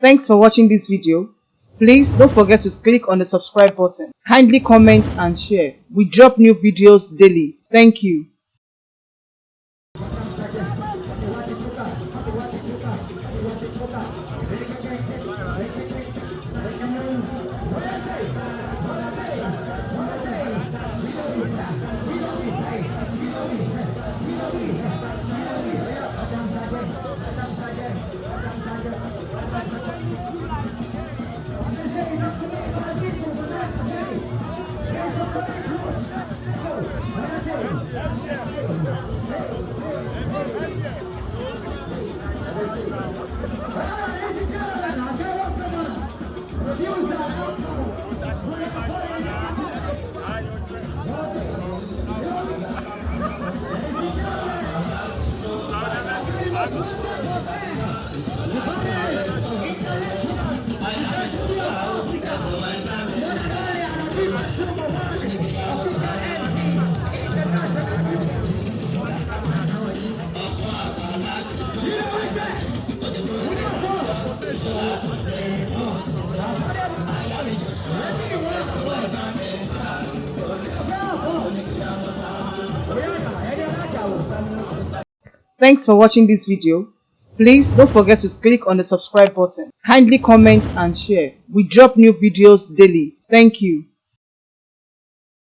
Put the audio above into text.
Thanks for watching this video. Please don't forget to click on the subscribe button. Kindly comment and share. We drop new videos daily. Thank you. Thanks for watching this video. Please don't forget to click on the subscribe button. Kindly comment and share. We drop new videos daily. Thank you.